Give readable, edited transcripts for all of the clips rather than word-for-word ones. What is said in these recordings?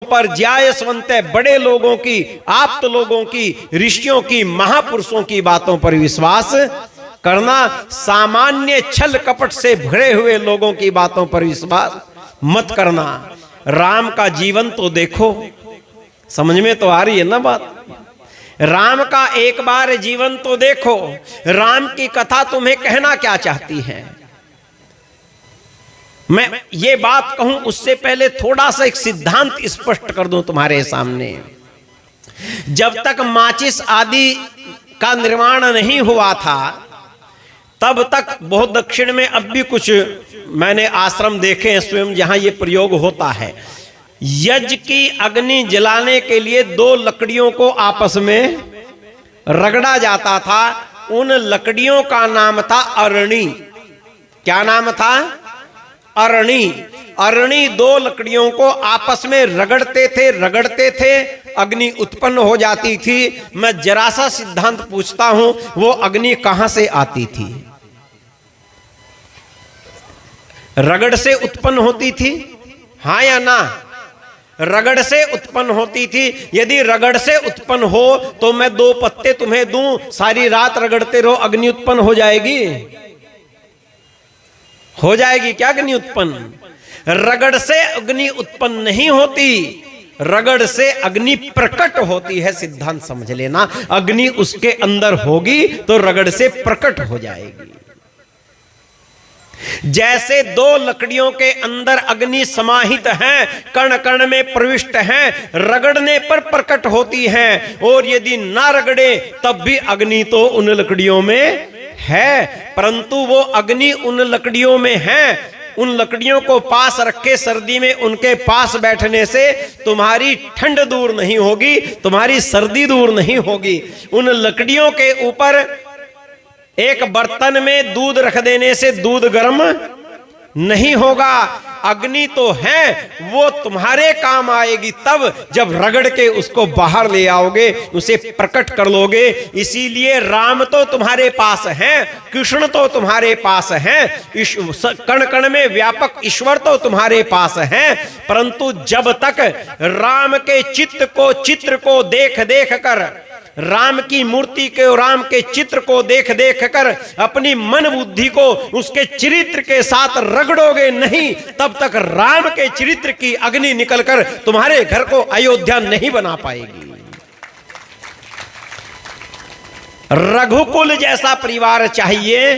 पर ज्यायसवंत बड़े लोगों की, आप्त लोगों की, ऋषियों की, महापुरुषों की बातों पर विश्वास करना। सामान्य छल कपट से भरे हुए लोगों की बातों पर विश्वास मत करना। राम का जीवन तो देखो, समझ में तो आ रही है ना बात। राम का एक बार जीवन तो देखो। राम की कथा तुम्हें कहना क्या चाहती है। मैं ये बात कहूं उससे पहले थोड़ा सा एक सिद्धांत स्पष्ट कर दूं तुम्हारे सामने। जब तक माचिस आदि का निर्माण नहीं हुआ था तब तक बहुत दक्षिण में अब भी कुछ मैंने आश्रम देखे हैं स्वयं जहां ये प्रयोग होता है। यज्ञ की अग्नि जलाने के लिए दो लकड़ियों को आपस में रगड़ा जाता था। उन लकड़ियों का नाम था अरणी। क्या नाम था? अरणी। अरणी दो लकड़ियों को आपस में रगड़ते थे, अग्नि उत्पन्न हो जाती थी। मैं जरा सा सिद्धांत पूछता हूं, वो अग्नि कहां से आती थी? रगड़ से उत्पन्न होती थी, हां या ना? रगड़ से उत्पन्न होती थी। यदि रगड़ से उत्पन्न हो तो मैं दो पत्ते तुम्हें दूं, सारी रात रगड़ते रहो, अग्नि उत्पन्न हो जाएगी? हो जाएगी क्या अग्नि उत्पन्न? रगड़ से अग्नि उत्पन्न नहीं होती, रगड़ से अग्नि प्रकट होती है। सिद्धांत समझ लेना। अग्नि उसके अंदर होगी तो रगड़ से प्रकट हो जाएगी। जैसे दो लकड़ियों के अंदर अग्नि समाहित है, कण कण में प्रविष्ट है, रगड़ने पर प्रकट होती है। और यदि ना रगड़े तब भी अग्नि तो उन लकड़ियों में है, परंतु वो अग्नि उन लकड़ियों में है। उन लकड़ियों को पास रखे सर्दी में उनके पास बैठने से तुम्हारी ठंड दूर नहीं होगी, तुम्हारी सर्दी दूर नहीं होगी। उन लकड़ियों के ऊपर एक बर्तन में दूध रख देने से दूध गर्म नहीं होगा। अग्नि तो है, वो तुम्हारे काम आएगी तब जब रगड़ के उसको बाहर ले आओगे, उसे प्रकट कर लोगे। इसीलिए राम तो तुम्हारे पास हैं, कृष्ण तो तुम्हारे पास हैं, कण कण में व्यापक ईश्वर तो तुम्हारे पास हैं। परंतु जब तक राम के चित्र को देख देख कर, राम की मूर्ति के, राम के चित्र को देख देख कर अपनी मन बुद्धि को उसके चरित्र के साथ रगड़ोगे नहीं, तब तक राम के चरित्र की अग्नि निकलकर तुम्हारे घर को अयोध्या नहीं बना पाएगी। रघुकुल जैसा परिवार चाहिए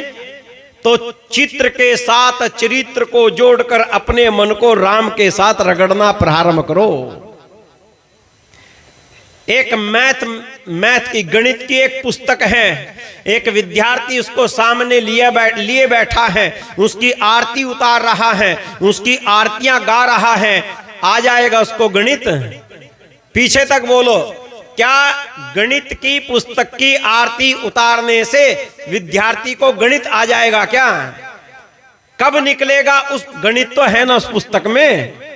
तो चित्र के साथ चरित्र को जोड़कर अपने मन को राम के साथ रगड़ना प्रारंभ करो। एक मैथ की, गणित की एक पुस्तक है। एक विद्यार्थी उसको सामने लिए बैठा है, उसकी आरती उतार रहा है, उसकी आरतियां गा रहा है। आ जाएगा उसको गणित? पीछे तक बोलो। क्या गणित की पुस्तक की आरती उतारने से विद्यार्थी को गणित आ जाएगा क्या? कब निकलेगा? उस गणित तो है ना उस पुस्तक में,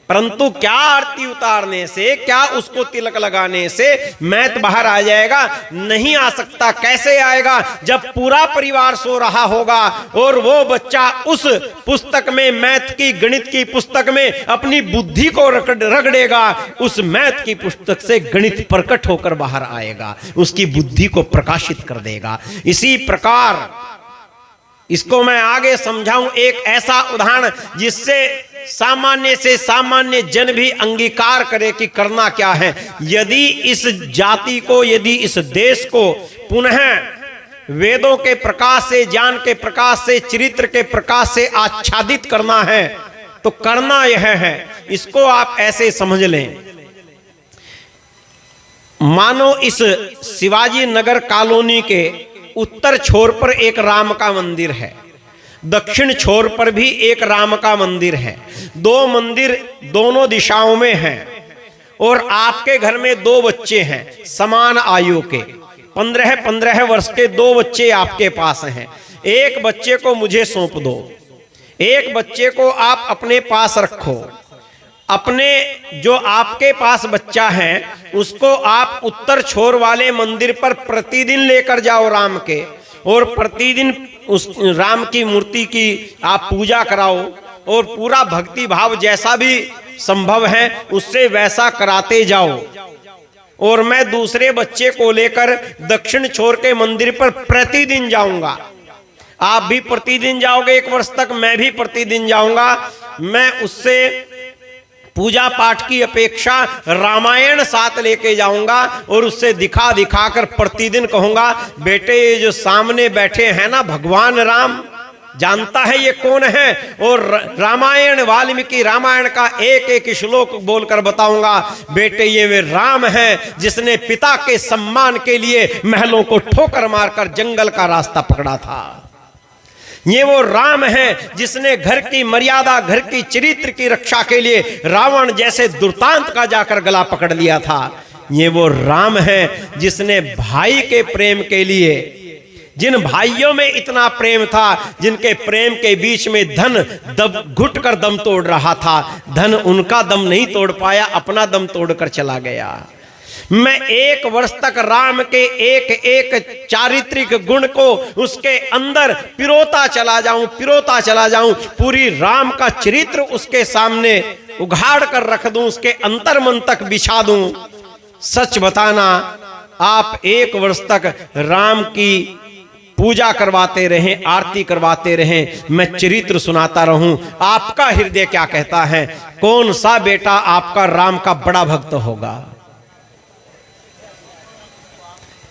परंतु क्या आरती उतारने से, क्या उसको तिलक लगाने से मैथ बाहर आ जाएगा? नहीं आ सकता। कैसे आएगा? जब पूरा परिवार सो रहा होगा और वो बच्चा उस पुस्तक में, मैथ की, गणित की पुस्तक में अपनी बुद्धि को रगड़ेगा, उस मैथ की पुस्तक से गणित प्रकट होकर बाहर आएगा, उसकी बुद्धि को प्रकाशित कर देगा। इसी प्रकार इसको मैं आगे समझाऊं एक ऐसा उदाहरण जिससे सामान्य से सामान्य जन भी अंगीकार करे कि करना क्या है। यदि इस जाति को, यदि इस देश को पुनः वेदों के प्रकाश से, ज्ञान के प्रकाश से, चरित्र के प्रकाश से आच्छादित करना है तो करना यह है। इसको आप ऐसे समझ लें, मानो इस शिवाजी नगर कॉलोनी के उत्तर छोर पर एक राम का मंदिर है, दक्षिण छोर पर भी एक राम का मंदिर है। दो मंदिर दोनों दिशाओं में हैं और आपके घर में दो बच्चे हैं समान आयु के, 15-15 वर्ष के दो बच्चे आपके पास हैं। एक बच्चे को मुझे सौंप दो, एक बच्चे को आप अपने पास रखो। अपने जो आपके पास बच्चा है उसको आप उत्तर छोर वाले मंदिर पर प्रतिदिन लेकर जाओ राम के, और प्रतिदिन उस राम की मूर्ति की आप पूजा कराओ, और पूरा भक्ति भाव जैसा भी संभव है उससे वैसा कराते जाओ। और मैं दूसरे बच्चे को लेकर दक्षिण छोर के मंदिर पर प्रतिदिन जाऊंगा। आप भी प्रतिदिन जाओगे 1 वर्ष तक, मैं भी प्रतिदिन जाऊंगा। मैं उससे पूजा पाठ की अपेक्षा रामायण साथ लेके जाऊंगा और उससे दिखा दिखा कर प्रतिदिन कहूंगा, बेटे ये जो सामने बैठे हैं ना भगवान राम, जानता है ये कौन है? और रामायण, वाल्मीकि रामायण का एक एक श्लोक बोलकर बताऊंगा, बेटे ये वे राम हैं जिसने पिता के सम्मान के लिए महलों को ठोकर मारकर जंगल का रास्ता पकड़ा था। ये वो राम है जिसने घर की मर्यादा, घर की चरित्र की रक्षा के लिए रावण जैसे दुर्दांत का जाकर गला पकड़ लिया था। ये वो राम है जिसने भाई के प्रेम के लिए, जिन भाइयों में इतना प्रेम था, जिनके प्रेम के बीच में धन दब घुट कर दम तोड़ रहा था, धन उनका दम नहीं तोड़ पाया, अपना दम तोड़कर चला गया। मैं 1 वर्ष तक राम के एक एक चारित्रिक गुण को उसके अंदर पिरोता चला जाऊं, पूरी राम का चरित्र उसके सामने उघाड़ कर रख दूं, उसके अंतर मन तक बिछा दूं। सच बताना, आप 1 वर्ष तक राम की पूजा करवाते रहें, आरती करवाते रहें, मैं चरित्र सुनाता रहूं, आपका हृदय क्या कहता है? कौन सा बेटा आपका राम का बड़ा भक्त होगा?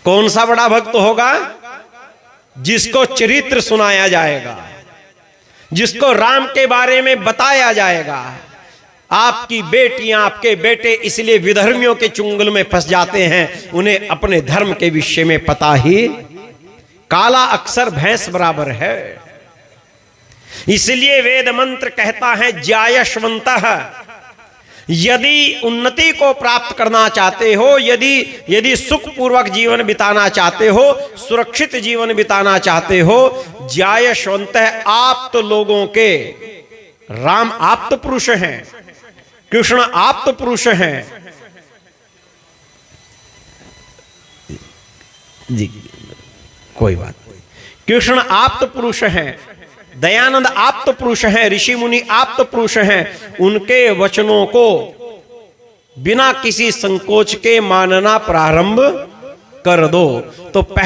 कौन सा बड़ा भक्त होगा? जिसको चरित्र सुनाया जाएगा, जिसको राम के बारे में बताया जाएगा। आपकी बेटियां, आपके बेटे इसलिए विधर्मियों के चुंगल में फंस जाते हैं, उन्हें अपने धर्म के विषय में पता ही, काला अक्षर भैंस बराबर है। इसलिए वेद मंत्र कहता है ज्यायश्वन्तः, यदि उन्नति को प्राप्त करना चाहते हो, यदि सुखपूर्वक जीवन बिताना चाहते हो, सुरक्षित जीवन बिताना चाहते हो, ज्यायश्वन्तः आप्त लोगों के, राम आप्त पुरुष हैं, कृष्ण आप्त पुरुष हैं जी, कोई बात नहीं। कृष्ण आप्त पुरुष हैं, दयानंद आप्त पुरुष हैं, ऋषि मुनि आप्त पुरुष हैं। उनके वचनों को बिना किसी संकोच के मानना प्रारंभ कर दो। तो पहले